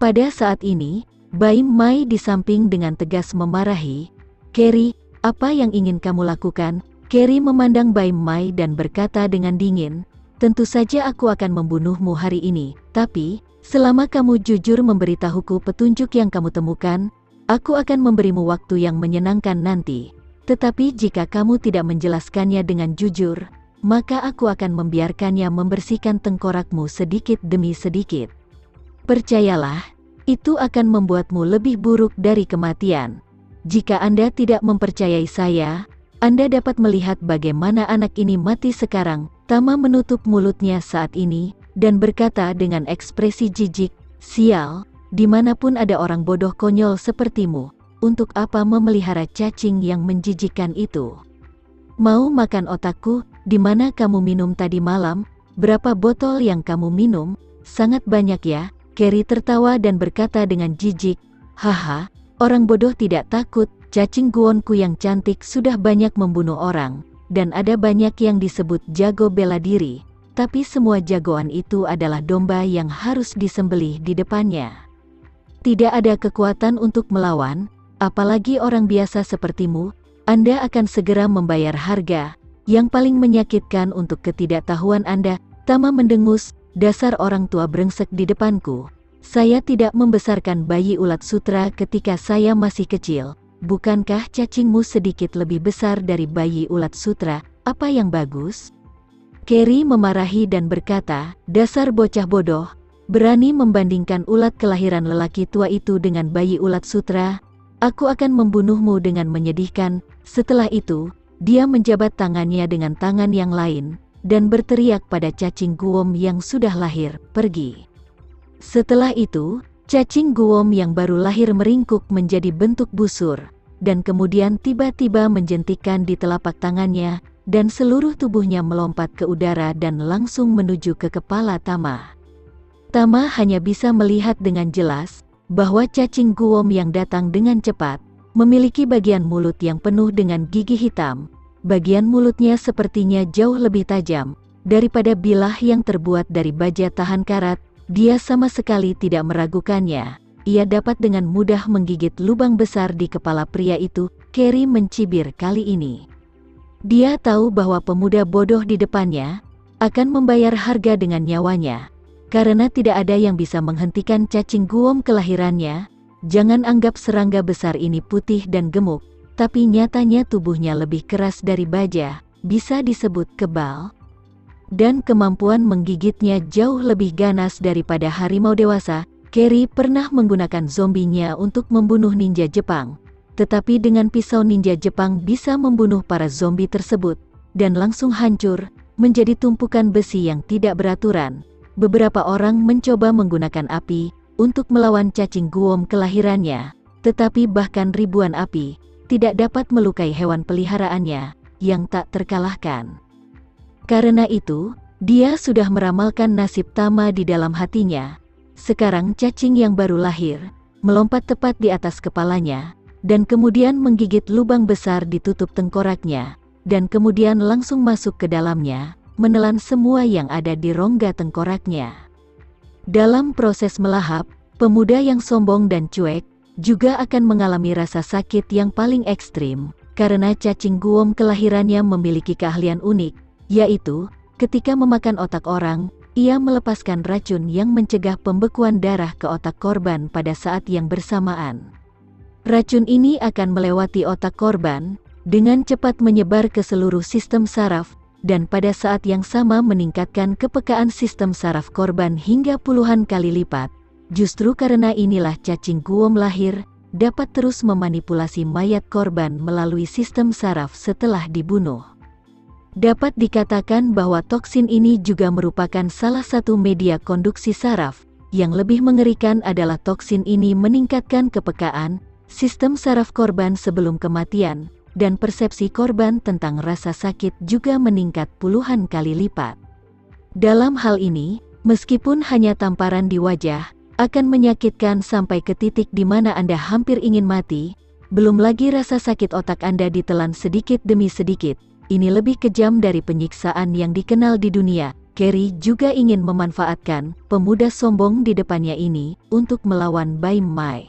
Pada saat ini, Bai Mai di samping dengan tegas memarahi, "Carrie, apa yang ingin kamu lakukan?" Carrie memandang Bai Mai dan berkata dengan dingin, "Tentu saja aku akan membunuhmu hari ini, tapi selama kamu jujur memberitahuku petunjuk yang kamu temukan, aku akan memberimu waktu yang menyenangkan nanti. Tetapi jika kamu tidak menjelaskannya dengan jujur, maka aku akan membiarkannya membersihkan tengkorakmu sedikit demi sedikit. Percayalah, itu akan membuatmu lebih buruk dari kematian. Jika Anda tidak mempercayai saya, Anda dapat melihat bagaimana anak ini mati sekarang." Tama menutup mulutnya saat ini, dan berkata dengan ekspresi jijik, "Sial, dimanapun ada orang bodoh konyol sepertimu, untuk apa memelihara cacing yang menjijikkan itu? Mau makan otakku? Di mana kamu minum tadi malam? Berapa botol yang kamu minum? Sangat banyak ya." Carrie tertawa dan berkata dengan jijik, "Haha, orang bodoh tidak takut, cacing guonku yang cantik sudah banyak membunuh orang. Dan ada banyak yang disebut jago bela diri, tapi semua jagoan itu adalah domba yang harus disembelih di depannya. Tidak ada kekuatan untuk melawan, apalagi orang biasa sepertimu. Anda akan segera membayar harga yang paling menyakitkan untuk ketidaktahuan Anda." Tama mendengus, "Dasar orang tua brengsek di depanku. Saya tidak membesarkan bayi ulat sutra ketika saya masih kecil. Bukankah cacingmu sedikit lebih besar dari bayi ulat sutra? Apa yang bagus?" Carrie memarahi dan berkata, "Dasar bocah bodoh, berani membandingkan ulat kelahiran lelaki tua itu dengan bayi ulat sutra? Aku akan membunuhmu dengan menyedihkan." Setelah itu, dia menjabat tangannya dengan tangan yang lain, dan berteriak pada cacing guom yang sudah lahir, "Pergi!" Setelah itu, cacing guom yang baru lahir meringkuk menjadi bentuk busur, dan kemudian tiba-tiba menjentikkan di telapak tangannya, dan seluruh tubuhnya melompat ke udara dan langsung menuju ke kepala Tama. Tama hanya bisa melihat dengan jelas bahwa cacing guom yang datang dengan cepat memiliki bagian mulut yang penuh dengan gigi hitam. Bagian mulutnya sepertinya jauh lebih tajam daripada bilah yang terbuat dari baja tahan karat. Dia sama sekali tidak meragukannya. Ia dapat dengan mudah menggigit lubang besar di kepala pria itu. Carrie mencibir kali ini. Dia tahu bahwa pemuda bodoh di depannya akan membayar harga dengan nyawanya, karena tidak ada yang bisa menghentikan cacing guom kelahirannya. Jangan anggap serangga besar ini putih dan gemuk, tapi nyatanya tubuhnya lebih keras dari baja, bisa disebut kebal, dan kemampuan menggigitnya jauh lebih ganas daripada harimau dewasa. Carrie pernah menggunakan zombinya untuk membunuh ninja Jepang, tetapi dengan pisau ninja Jepang bisa membunuh para zombie tersebut, dan langsung hancur, menjadi tumpukan besi yang tidak beraturan. Beberapa orang mencoba menggunakan api untuk melawan cacing guom kelahirannya, tetapi bahkan ribuan api tidak dapat melukai hewan peliharaannya yang tak terkalahkan. Karena itu, dia sudah meramalkan nasib Tama di dalam hatinya. Sekarang cacing yang baru lahir melompat tepat di atas kepalanya, dan kemudian menggigit lubang besar di tutup tengkoraknya, dan kemudian langsung masuk ke dalamnya, menelan semua yang ada di rongga tengkoraknya. Dalam proses melahap, pemuda yang sombong dan cuek juga akan mengalami rasa sakit yang paling ekstrim, karena cacing guom kelahirannya memiliki keahlian unik, yaitu ketika memakan otak orang, ia melepaskan racun yang mencegah pembekuan darah ke otak korban pada saat yang bersamaan. Racun ini akan melewati otak korban, dengan cepat menyebar ke seluruh sistem saraf, dan pada saat yang sama meningkatkan kepekaan sistem saraf korban hingga puluhan kali lipat. Justru karena inilah cacing guom lahir dapat terus memanipulasi mayat korban melalui sistem saraf setelah dibunuh. Dapat dikatakan bahwa toksin ini juga merupakan salah satu media konduksi saraf. Yang lebih mengerikan adalah toksin ini meningkatkan kepekaan sistem saraf korban sebelum kematian, dan persepsi korban tentang rasa sakit juga meningkat puluhan kali lipat. Dalam hal ini, meskipun hanya tamparan di wajah, akan menyakitkan sampai ke titik di mana Anda hampir ingin mati, belum lagi rasa sakit otak Anda ditelan sedikit demi sedikit. Ini lebih kejam dari penyiksaan yang dikenal di dunia. Carrie juga ingin memanfaatkan pemuda sombong di depannya ini untuk melawan Bai Mai.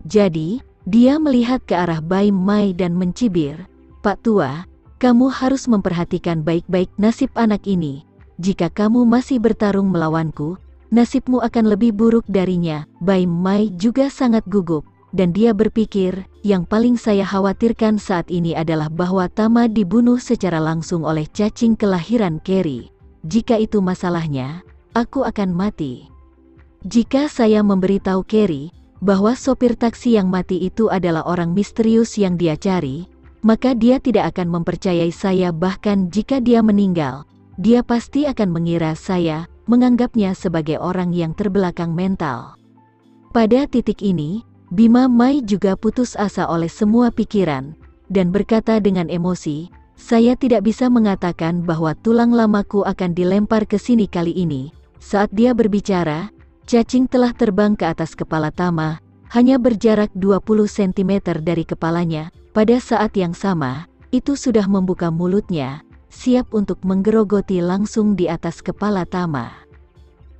Jadi, dia melihat ke arah Bai Mai dan mencibir, "Pak Tua, kamu harus memperhatikan baik-baik nasib anak ini. Jika kamu masih bertarung melawanku, nasibmu akan lebih buruk darinya." Bai Mai juga sangat gugup, dan dia berpikir, yang paling saya khawatirkan saat ini adalah bahwa Tama dibunuh secara langsung oleh cacing kelahiran Carrie. Jika itu masalahnya, aku akan mati. Jika saya memberitahu Carrie bahwa sopir taksi yang mati itu adalah orang misterius yang dia cari, maka dia tidak akan mempercayai saya. Bahkan jika dia meninggal, dia pasti akan mengira saya menganggapnya sebagai orang yang terbelakang mental. Pada titik ini, Bima Mai juga putus asa oleh semua pikiran, dan berkata dengan emosi, "Saya tidak bisa mengatakan bahwa tulang lamaku akan dilempar ke sini kali ini." Saat dia berbicara, cacing telah terbang ke atas kepala Tama, hanya berjarak 20 cm dari kepalanya. Pada saat yang sama, itu sudah membuka mulutnya, siap untuk menggerogoti langsung di atas kepala Tama.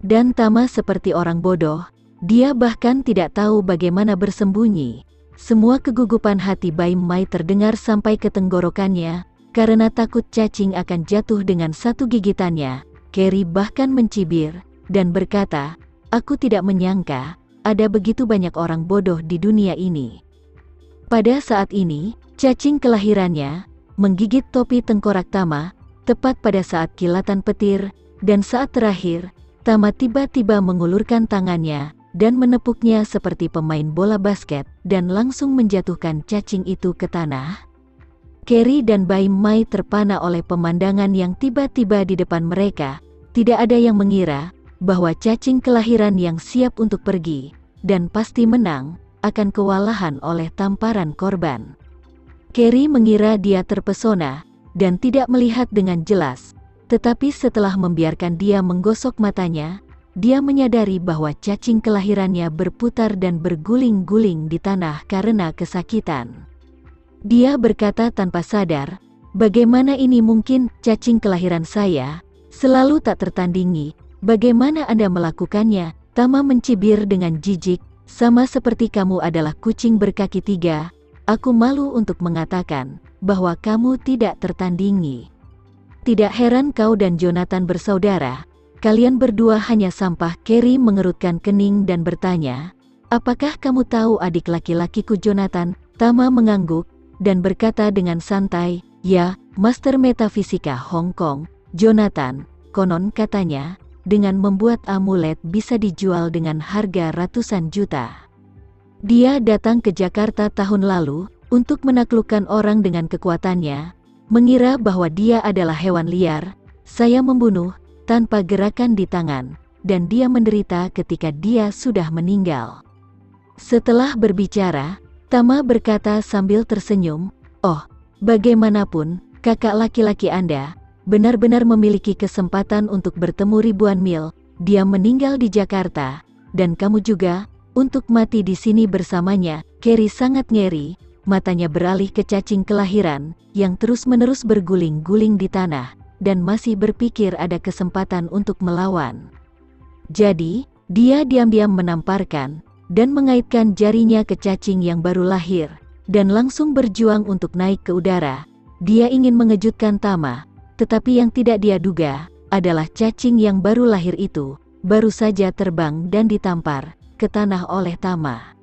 Dan Tama seperti orang bodoh, dia bahkan tidak tahu bagaimana bersembunyi. Semua kegugupan hati Bai Mai terdengar sampai ke tenggorokannya, karena takut cacing akan jatuh dengan satu gigitannya. Carrie bahkan mencibir, dan berkata, "Aku tidak menyangka, ada begitu banyak orang bodoh di dunia ini." Pada saat ini, cacing kelahirannya menggigit topi tengkorak Tama, tepat pada saat kilatan petir, dan saat terakhir, Tama tiba-tiba mengulurkan tangannya, dan menepuknya seperti pemain bola basket, dan langsung menjatuhkan cacing itu ke tanah. Carrie dan Bai Mai terpana oleh pemandangan yang tiba-tiba di depan mereka. Tidak ada yang mengira bahwa cacing kelahiran yang siap untuk pergi, dan pasti menang, akan kewalahan oleh tamparan korban. Carrie mengira dia terpesona, dan tidak melihat dengan jelas. Tetapi setelah membiarkan dia menggosok matanya, dia menyadari bahwa cacing kelahirannya berputar dan berguling-guling di tanah karena kesakitan. Dia berkata tanpa sadar, "Bagaimana ini mungkin? Cacing kelahiran saya selalu tak tertandingi. Bagaimana Anda melakukannya?" Tama mencibir dengan jijik, "Sama seperti kamu adalah kucing berkaki 3. Aku malu untuk mengatakan bahwa kamu tidak tertandingi. Tidak heran kau dan Jonathan bersaudara. Kalian berdua hanya sampah." Carrie mengerutkan kening dan bertanya, "Apakah kamu tahu adik laki-lakiku Jonathan?" Tama mengangguk, dan berkata dengan santai, "Ya, Master Metafisika Hong Kong, Jonathan. Konon katanya, dengan membuat amulet bisa dijual dengan harga ratusan juta. Dia datang ke Jakarta tahun lalu, untuk menaklukkan orang dengan kekuatannya, mengira bahwa dia adalah hewan liar. Saya membunuh, tanpa gerakan di tangan, dan dia menderita ketika dia sudah meninggal." Setelah berbicara, Tama berkata sambil tersenyum, "Oh, bagaimanapun, kakak laki-laki Anda benar-benar memiliki kesempatan untuk bertemu ribuan mil. Dia meninggal di Jakarta, dan kamu juga, untuk mati di sini bersamanya." Carrie sangat ngeri, matanya beralih ke cacing kelahiran, yang terus-menerus berguling-guling di tanah, dan masih berpikir ada kesempatan untuk melawan. Jadi, dia diam-diam menamparkan dan mengaitkan jarinya ke cacing yang baru lahir, dan langsung berjuang untuk naik ke udara. Dia ingin mengejutkan Tama, tetapi yang tidak dia duga adalah cacing yang baru lahir itu baru saja terbang dan ditampar ke tanah oleh Tama.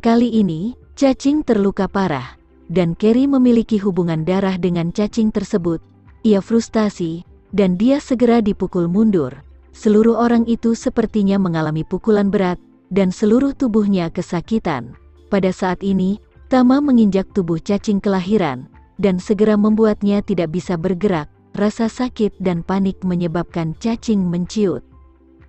Kali ini, cacing terluka parah, dan Carrie memiliki hubungan darah dengan cacing tersebut. Ia frustasi, dan dia segera dipukul mundur. Seluruh orang itu sepertinya mengalami pukulan berat, dan seluruh tubuhnya kesakitan. Pada saat ini, Tama menginjak tubuh cacing kelahiran, dan segera membuatnya tidak bisa bergerak. Rasa sakit dan panik menyebabkan cacing menciut.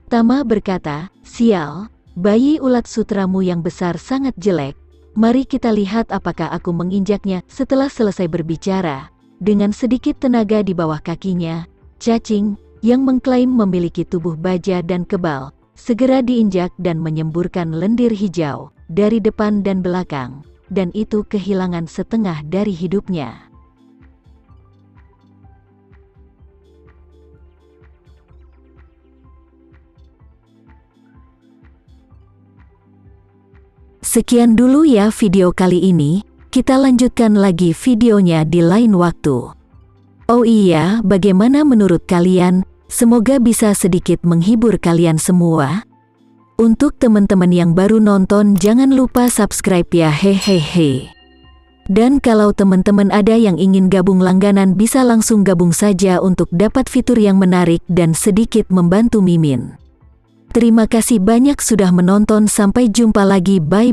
Tama berkata, "Sial, bayi ulat sutramu yang besar sangat jelek. Mari kita lihat apakah aku menginjaknya." Setelah selesai berbicara, dengan sedikit tenaga di bawah kakinya, cacing, yang mengklaim memiliki tubuh baja dan kebal, segera diinjak dan menyemburkan lendir hijau dari depan dan belakang, dan itu kehilangan setengah dari hidupnya. Sekian dulu ya video kali ini, kita lanjutkan lagi videonya di lain waktu. Oh iya, bagaimana menurut kalian? Semoga bisa sedikit menghibur kalian semua. Untuk teman-teman yang baru nonton, jangan lupa subscribe ya, hehehe. Dan kalau teman-teman ada yang ingin gabung langganan, bisa langsung gabung saja untuk dapat fitur yang menarik dan sedikit membantu Mimin. Terima kasih banyak sudah menonton, sampai jumpa lagi, bye.